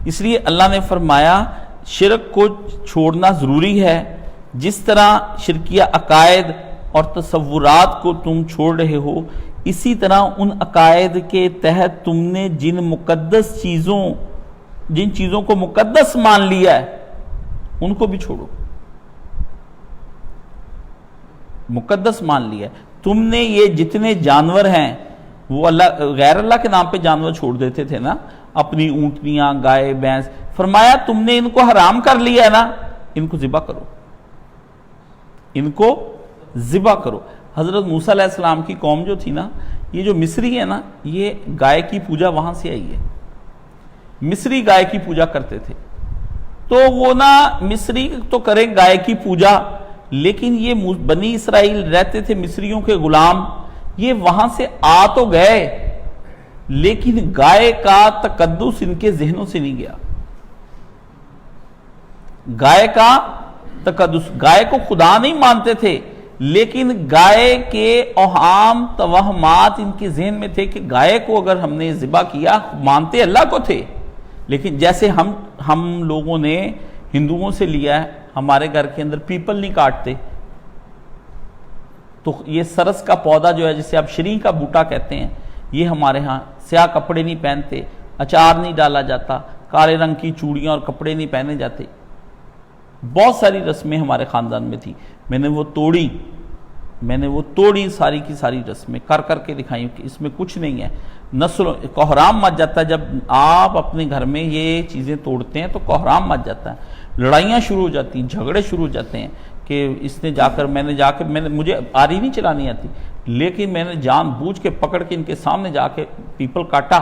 اس لیے اللہ نے فرمایا شرک کو چھوڑنا ضروری ہے. جس طرح شرکیہ عقائد اور تصورات کو تم چھوڑ رہے ہو، اسی طرح ان عقائد کے تحت تم نے جن چیزوں کو مقدس مان لیا ہے ان کو بھی چھوڑو. مقدس مان لیا ہے تم نے. یہ جتنے جانور ہیں وہ غیر اللہ کے نام پہ جانور چھوڑ دیتے تھے نا، اپنی اونٹنیاں، گائے، بھینس. فرمایا تم نے ان کو حرام کر لیا ہے نا، ان کو ذبح کرو، ان کو ذبح کرو. حضرت موسیٰ علیہ السلام کی قوم جو تھی نا، یہ جو مصری ہے نا، یہ گائے کی پوجا وہاں سے آئی ہے. مصری گائے کی پوجا کرتے تھے. تو وہ نا مصری تو کریں گائے کی پوجا، لیکن یہ بنی اسرائیل رہتے تھے مصریوں کے غلام، یہ وہاں سے آ تو گئے لیکن گائے کا تقدس ان کے ذہنوں سے نہیں گیا. گائے کا تقدس، گائے کو خدا نہیں مانتے تھے، لیکن گائے کے اوہام توہمات ان کے ذہن میں تھے کہ گائے کو اگر ہم نے ذبح کیا، مانتے اللہ کو تھے، لیکن جیسے ہم لوگوں نے ہندوؤں سے لیا ہے، ہمارے گھر کے اندر پیپل نہیں کاٹتے، تو یہ سرس کا پودا جو ہے جسے آپ شریں کا بوٹا کہتے ہیں، یہ ہمارے ہاں سیاہ کپڑے نہیں پہنتے، اچار نہیں ڈالا جاتا، کالے رنگ کی چوڑیاں اور کپڑے نہیں پہنے جاتے. بہت ساری رسمیں ہمارے خاندان میں تھی. میں نے وہ توڑی ساری کی ساری رسمیں کر کے دکھائیں کہ اس میں کچھ نہیں ہے. نسل کوحرام مچ جاتا ہے. جب آپ اپنے گھر میں یہ چیزیں توڑتے ہیں تو کوحرام مچ جاتا ہے، لڑائیاں شروع ہو جاتی ہیں، جھگڑے شروع ہو جاتے ہیں کہ اس نے مجھے آری نہیں چلانی آتی، لیکن میں نے جان بوجھ کے پکڑ کے ان کے سامنے جا کے پیپل کاٹا،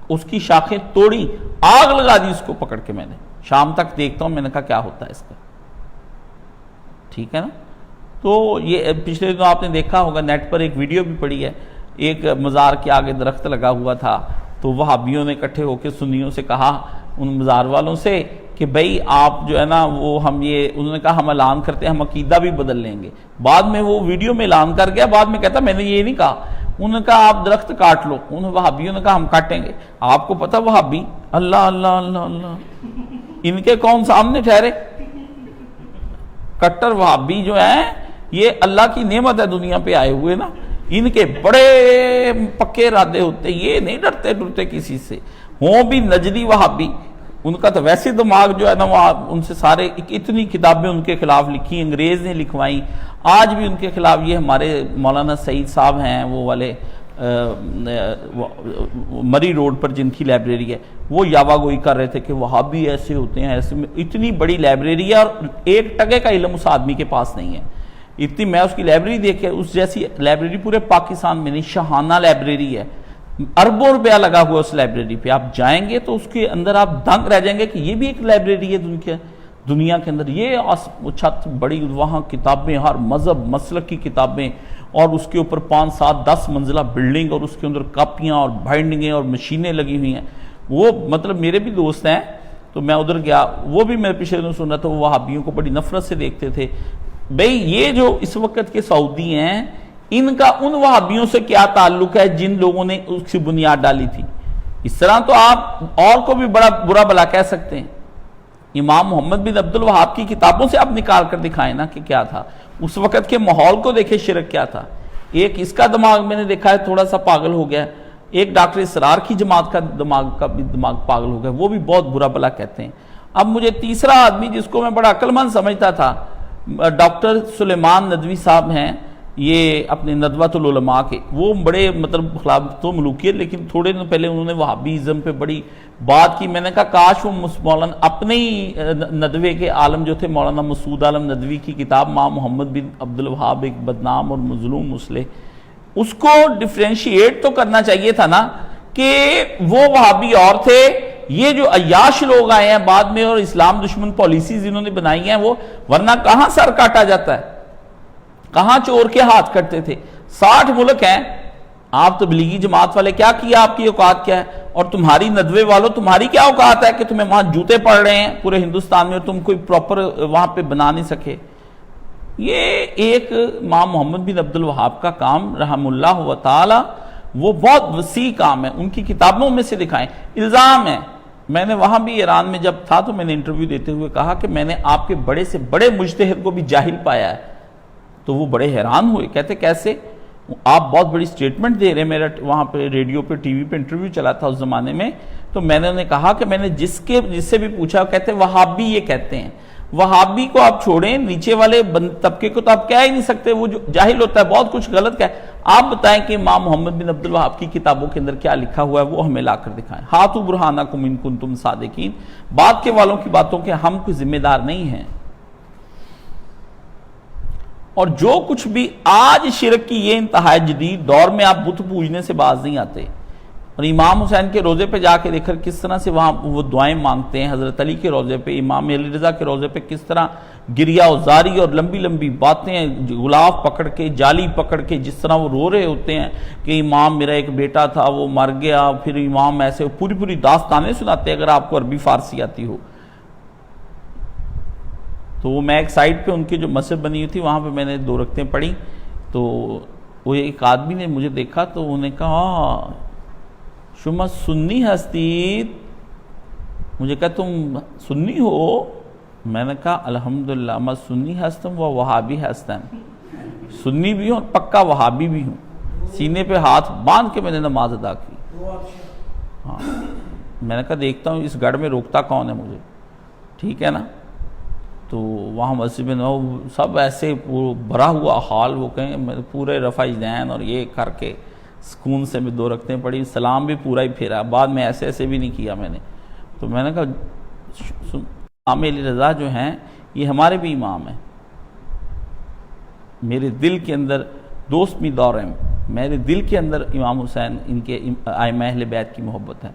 اس کی شاخیں توڑی، آگ لگا دی اس کو پکڑ کے. میں نے شام تک دیکھتا ہوں، میں نے کہا کیا ہوتا ہے اس کا. ٹھیک ہے نا. تو یہ پچھلے دنوں آپ نے دیکھا ہوگا نیٹ پر ایک ویڈیو بھی پڑی ہے، ایک مزار کے آگے درخت لگا ہوا تھا، تو وہابیوں نے اکٹھے ہو کے سنیوں سے کہا، ان مزار والوں سے، کہ بھئی آپ جو ہے نا وہ انہوں نے کہا ہم اعلان کرتے ہیں ہم عقیدہ بھی بدل لیں گے. بعد میں وہ ویڈیو میں اعلان کر گیا، بعد میں کہتا میں نے یہ نہیں کہا. انہوں نے کہا آپ درخت کاٹ لو. وہابیوں نے کہا ہم کاٹیں گے. آپ کو پتہ وہابی، اللہ اللہ اللہ اللہ، ان کے کون سامنے ٹھہرے؟ کٹر وہابی جو ہیں یہ اللہ کی نعمت ہے دنیا پہ آئے ہوئے نا، ان کے بڑے پکے ارادے ہوتے، یہ نہیں ڈرتے کسی سے. ہوں بھی نجدی وہابی، ان کا تو ویسے دماغ جو ہے نا وہ ان سے سارے اتنی کتابیں ان کے خلاف لکھی، انگریز نے لکھوائیں، آج بھی ان کے خلاف. یہ ہمارے مولانا سعید صاحب ہیں وہ والے مری روڈ پر جن کی لائبریری ہے، وہ یاوا گوئی کر رہے تھے کہ وہابی ایسے ہوتے ہیں ایسے. اتنی بڑی لائبریری ہے اور ایک ٹکے کا علم اس آدمی کے پاس نہیں ہے. اتنی میں اس کی لائبریری دیکھ کے، اس جیسی لائبریری پورے پاکستان میں نہیں. شاہانہ لائبریری ہے، اربوں روپیہ لگا ہوا اس لائبریری پہ. آپ جائیں گے تو اس کے اندر آپ دنگ رہ جائیں گے کہ یہ بھی ایک لائبریری ہے دنیا کے اندر. یہ چھت بڑی، وہاں کتابیں، ہر مذہب مسلک کی کتابیں، اور اس کے اوپر 5 7 10 منزلہ بلڈنگ، اور اس کے اندر کاپیاں اور بائنڈنگیں اور مشینیں لگی ہوئی ہیں. وہ مطلب میرے بھی دوست ہیں، تو میں ادھر گیا، وہ بھی میں پچھلے دنوں سن رہا تھا، وہ وہابیوں کو بڑی نفرت سے دیکھتے تھے. بھئی یہ جو اس وقت کے سعودی ہیں، ان کا ان وہابیوں سے کیا تعلق ہے جن لوگوں نے اس کی بنیاد ڈالی تھی؟ اس طرح تو آپ اور کو بھی بڑا برا بلا کہہ سکتے ہیں. امام محمد بن عبد الوہاب کی کتابوں سے آپ نکال کر دکھائیں نا کہ کیا تھا اس وقت کے ماحول کو. دیکھیں شرک کیا تھا. ایک اس کا دماغ میں نے دیکھا ہے تھوڑا سا پاگل ہو گیا، ایک ڈاکٹر اسرار کی جماعت کا دماغ پاگل ہو گیا، وہ بھی بہت برا بلا کہتے ہیں. اب مجھے تیسرا آدمی جس کو میں بڑا عقل مند سمجھتا تھا، ڈاکٹر سلیمان ندوی صاحب ہیں، یہ اپنے ندوۃ العلماء کے، وہ بڑے مطلب خلاف تو ملوکیت، لیکن تھوڑے دن پہلے انہوں نے وہابیزم پہ بڑی بات کی. میں نے کہا کاش وہ مولانا اپنے ہی ندوے کے عالم جو تھے مولانا مسعود عالم ندوی کی کتاب ماں محمد بن عبد الوہاب ایک بدنام اور مظلوم مسلح، اس کو ڈیفرینشیٹ تو کرنا چاہیے تھا نا کہ وہ وہابی اور تھے، یہ جو عیاش لوگ آئے ہیں بعد میں اور اسلام دشمن پالیسیز انہوں نے بنائی ہیں وہ. ورنہ کہاں سر کاٹا جاتا ہے، کہاں چور کے ہاتھ کٹتے تھے. 60 ملک ہیں، آپ تبلیغی جماعت والے کیا کیا، آپ کی اوقات کیا ہے؟ اور تمہاری ندوے والوں تمہاری کیا اوقات ہے کہ تمہیں وہاں جوتے پڑ رہے ہیں پورے ہندوستان میں اور تم کوئی پراپر وہاں پہ بنا نہیں سکے. یہ ایک امام محمد بن عبد الوہاب کا کام رحم اللہ و تعالی، وہ بہت وسیع کام ہے، ان کی کتابوں میں سے دکھائیں۔ الزام ہے، میں نے وہاں بھی ایران میں جب تھا تو میں نے انٹرویو دیتے ہوئے کہا کہ میں نے آپ کے بڑے سے بڑے مجتہد کو بھی جاہل پایا ہے، تو وہ بڑے حیران ہوئے، کہتے کیسے؟ آپ بہت بڑی سٹیٹمنٹ دے رہے ہیں، میرا وہاں پہ ریڈیو پہ ٹی وی پہ انٹرویو چلا تھا اس زمانے میں، تو میں نے انہیں کہا کہ میں نے جس سے بھی پوچھا، کہتے وہابی یہ کہتے ہیں۔ وہابی کو آپ چھوڑیں، نیچے والے طبقے کو تو آپ کہہ ہی نہیں سکتے، وہ جو جاہل ہوتا ہے بہت کچھ غلط کہہ۔ آپ بتائیں کہ امام محمد بن عبد الوہاب کی کتابوں کے اندر کیا لکھا ہوا ہے، وہ ہمیں لا کر دکھائیں۔ ہاتھو برہانکم ان کنتم صادقین۔ بعد کے والوں کی باتوں کے ہم کوئی ذمہ دار نہیں ہیں۔ اور جو کچھ بھی آج شرک کی یہ انتہائی جدید دور میں آپ بت پوجنے سے باز نہیں آتے، اور امام حسین کے روضے پہ جا کے دیکھر کس طرح سے وہاں وہ دعائیں مانگتے ہیں، حضرت علی کے روضے پہ، امام علی رضا کے روضے پہ کس طرح گریہ و زاری اور لمبی لمبی باتیں، غلاف پکڑ کے، جالی پکڑ کے جس طرح وہ رو رہے ہوتے ہیں کہ امام میرا ایک بیٹا تھا وہ مر گیا، پھر امام ایسے پوری داستانیں سناتے ہیں، اگر آپ کو عربی فارسی آتی ہو تو۔ وہ میں ایک سائٹ پہ ان کی جو مسجد بنی ہوئی تھی وہاں پہ میں نے 2 رکعتیں پڑھی، تو وہ ایک آدمی نے مجھے دیکھا تو انہوں نے کہا شما سنی ہستید، مجھے کہا تم سنی ہو؟ میں نے کہا الحمدللہ میں سنی ہستم و وہابی ہستم، سنی بھی ہوں اور پکا وہابی بھی ہوں۔ سینے پہ ہاتھ باندھ کے میں نے نماز ادا کی۔ ہاں، میں نے کہا دیکھتا ہوں اس گڑھ میں روکتا کون ہے مجھے، ٹھیک ہے نا؟ تو وہاں مسجد میں سب ایسے بھرا ہوا حال، وہ کہیں پورے رفع ذہن اور یہ کر کے سکون سے میں 2 رکعتیں پڑھی، سلام بھی پورا ہی پھیرا، بعد میں ایسے بھی نہیں کیا میں نے۔ تو میں نے کہا امام علی رضا جو ہیں یہ ہمارے بھی امام ہیں، میرے دل کے اندر دوست می دارم، میرے دل کے اندر امام حسین ان کے ائمہ اہل بیت کی محبت ہے،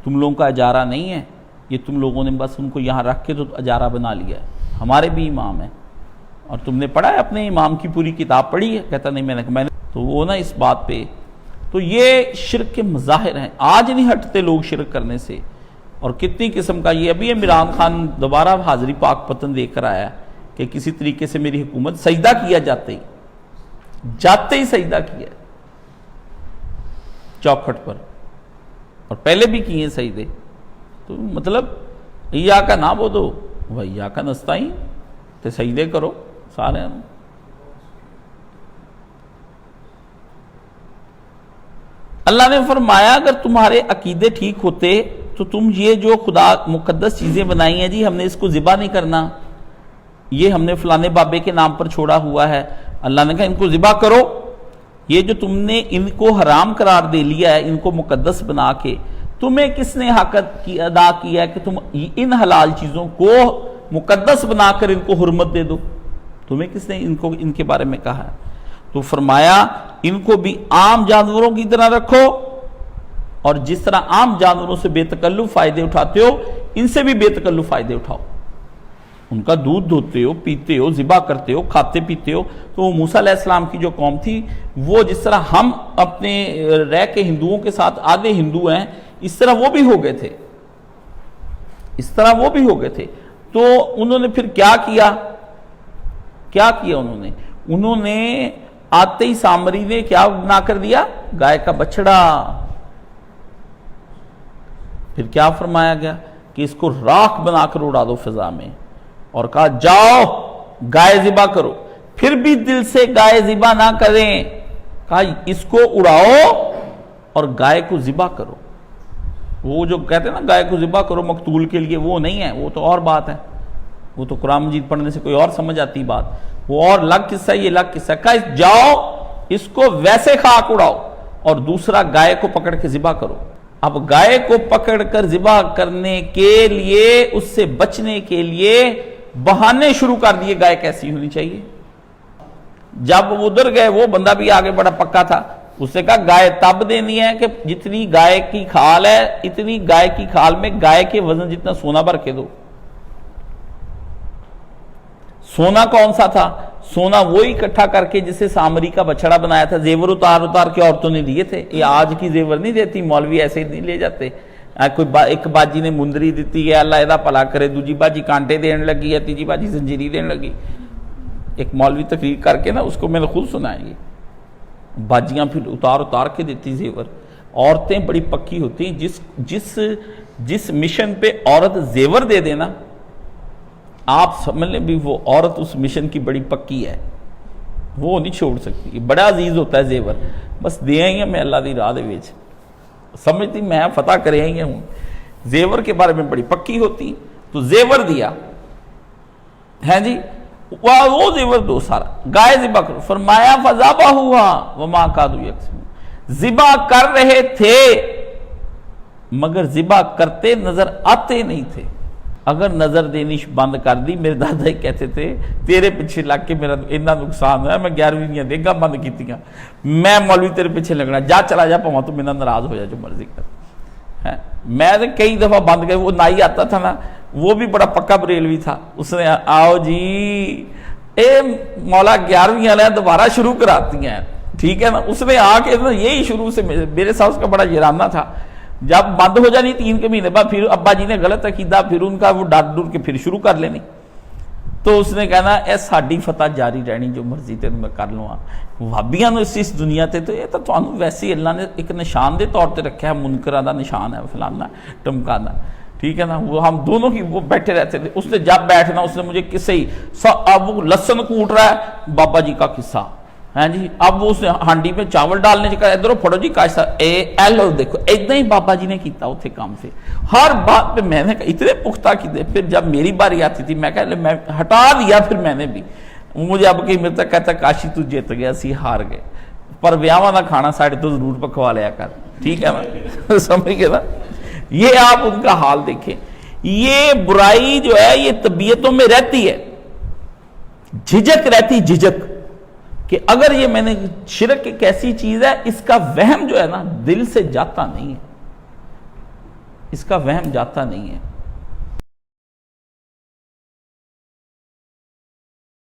تم لوگوں کا اجارہ نہیں ہے، یہ تم لوگوں نے بس ان کو یہاں رکھ کے تو اجارہ بنا لیا ہے، ہمارے بھی امام ہیں۔ اور تم نے پڑھا ہے اپنے امام کی پوری کتاب پڑھی ہے؟ کہتا نہیں میں نے تو وہ نا اس بات پہ، تو یہ شرک کے مظاہر ہیں، آج نہیں ہٹتے لوگ شرک کرنے سے۔ اور کتنی قسم کا یہ ابھی عمران خان دوبارہ حاضری پاک پتن دے کر آیا کہ کسی طریقے سے میری حکومت، سجدہ کیا جاتے ہی سجدہ کیا چوکھٹ پر، اور پہلے بھی کیے سجدے۔ تو مطلب ایاک نعبدو و ایاک نستعین، تے سجدے کرو سارے۔ اللہ نے فرمایا اگر تمہارے عقیدے ٹھیک ہوتے تو تم یہ جو خدا مقدس چیزیں بنائی ہیں جی ہم نے اس کو ذبح نہیں کرنا، یہ ہم نے فلانے بابے کے نام پر چھوڑا ہوا ہے، اللہ نے کہا ان کو ذبح کرو۔ یہ جو تم نے ان کو حرام قرار دے لیا ہے، ان کو مقدس بنا کے، تمہیں کس نے حق ادا کیا ہے کہ تم ان حلال چیزوں کو مقدس بنا کر ان کو حرمت دے دو؟ تمہیں کس نے ان کے بارے میں کہا ہے؟ تو فرمایا ان کو بھی عام جانوروں کی طرح رکھو، اور جس طرح عام جانوروں سے بے تکلف فائدے اٹھاتے ہو ان سے بھی بے تکلف فائدے اٹھاؤ، ان کا دودھ دھوتے ہو، پیتے ہو، ذبح کرتے ہو، کھاتے پیتے ہو۔ تو وہ موسیٰ علیہ السلام کی جو قوم تھی وہ جس طرح ہم اپنے رہ کے ہندوؤں کے ساتھ آدھے ہندو ہیں، اس طرح وہ بھی ہو گئے تھے، تو انہوں نے پھر کیا کیا انہوں نے آتے ہی سامری نے کیا بنا کر دیا؟ گائے کا بچڑا۔ پھر کیا فرمایا گیا کہ اس کو راکھ بنا کر اڑا دو فضا میں، اور کہا جاؤ گائے ذبح کرو۔ پھر بھی دل سے گائے ذبح نہ کریں، کہا اس کو اڑاؤ اور گائے کو ذبح کرو۔ وہ جو کہتے ہیں نا گائے کو ذبح کرو مقتول کے لیے، وہ نہیں ہے، وہ تو اور بات ہے، وہ تو قرآن مجید پڑھنے سے کوئی اور سمجھ آتی بات، وہ اور الگ قصہ، یہ الگ قصہ۔ کہا جاؤ اس کو ویسے خاک اڑاؤ اور دوسرا گائے کو پکڑ کے ذبح کرو۔ اب گائے کو پکڑ کر ذبح کرنے کے لیے، اس سے بچنے کے لیے بہانے شروع کر دیے گائے کیسی ہونی چاہیے۔ جب وہ ادھر گئے وہ بندہ بھی آگے بڑا پکا تھا، اس نے کہا گائے تب دینی ہے کہ جتنی گائے کی کھال ہے اتنی گائے کی کھال میں گائے کے وزن جتنا سونا بھر کے دو۔ سونا کون سا تھا؟ سونا وہی اکٹھا کر کے جسے سامری کا بچڑا بنایا تھا، زیور اتار کے عورتوں نے دیے تھے۔ یہ آج کی زیور نہیں دیتی، مولوی ایسے ہی نہیں لے جاتے۔ ایک باجی نے مندری دیتی ہے، اللہ ایدہ پلا کرے، دوجی باجی کانٹے دین لگی ہے، تیجی باجی زنجیری دین لگی۔ ایک مولوی تقریر کر کے نا، اس کو میں نے خود سنا ہے یہ باجیاں پھر اتار اتار کے دیتی زیور. عورتیں بڑی پکی ہوتی ہیں. جس مشن پہ عورت زیور دے دینا آپ سمجھ لیں بھی وہ عورت اس مشن کی بڑی پکی ہے, وہ نہیں چھوڑ سکتی. بڑا عزیز ہوتا ہے زیور. بس دے آئی ہیں میں اللہ دی راہ دے وچ, سمجھتی میں فتح کرے آئی ہوں. زیور کے بارے میں بڑی پکی ہوتی, تو زیور دیا ہے جی, وہ زیور دو سارا. گائے ذبح کرو, فرمایا فذبحوها وما كادوا يكسبون, ذبح کر رہے تھے مگر ذبح کرتے نظر آتے نہیں تھے. اگر نظر دینی بند کر دی, میرے دادا ہی کہتے تھے تیرے پیچھے لگ کے میرا اتنا نقصان ہوا, میں 11ویں دیگا بند کیتیاں, میں مولوی تیرے پیچھے لگنا, جا چلا جا پاؤں تو میرا ناراض ہو جا جو مرضی کر. میں نے کئی دفعہ بند کر, وہ نائی آتا تھا نا, وہ بھی بڑا پکا بریلوی تھا, اس نے آؤ جی اے مولا 11ویں والے دوبارہ شروع کراتی ہیں, ٹھیک ہے نا. اس نے آ کے یہی شروع سے میرے ساتھ اس کا بڑا جرانہ تھا. جب بند ہو جانی 3 کے مہینے بعد پھر ابا جی نے غلط عقیدہ, پھر ان کا وہ ڈر ڈر کے پھر شروع کر لینی, تو اس نے کہنا اے ساڈی فتح جاری رہنی, جو مرضی تینوں میں کر لوں. وہابیاں نو اس دنیا تے تو یہ تو تانوں ویسے اللہ نے ایک نشان دے طور تے رکھا ہے, منکراں دا نشان ہے فلانا ٹمکانا, ٹھیک ہے نا. وہ ہم دونوں کی وہ بیٹھے رہتے تھے. اس نے جب بیٹھنا اس نے مجھے قصے ہی, اب وہ لہسن کوٹ رہا ہے بابا جی کا قصہ ہے جی, اب اس نے ہانڈی میں چاول ڈالنے چکا, ادھروں پھڑو جی کاشتہ ایلو دیکھو, اتنا ہی بابا جی نے کیتا اتنے کام سے. ہر بات پہ میں نے اتنے پختہ کی دے. پھر جب میری باری آتی تھی میں ہٹا دیا, پھر میں نے بھی. مجھے اب کہیں میرے تک کہتا کاشی تو جیت گیا سی, ہار گئے, پر ویاواں دا کھانا ساڑھے تو ضرور پکوا لیا کر, ٹھیک ہے نا, سمجھ گئے نا. یہ آپ ان کا حال دیکھیں. یہ برائی جو ہے یہ طبیعتوں میں رہتی ہے, جھجک رہتی, جھجک کہ اگر یہ میں نے شرک ایک ایسی چیز ہے, اس کا وہم جو ہے نا دل سے جاتا نہیں ہے, اس کا وہم جاتا نہیں ہے.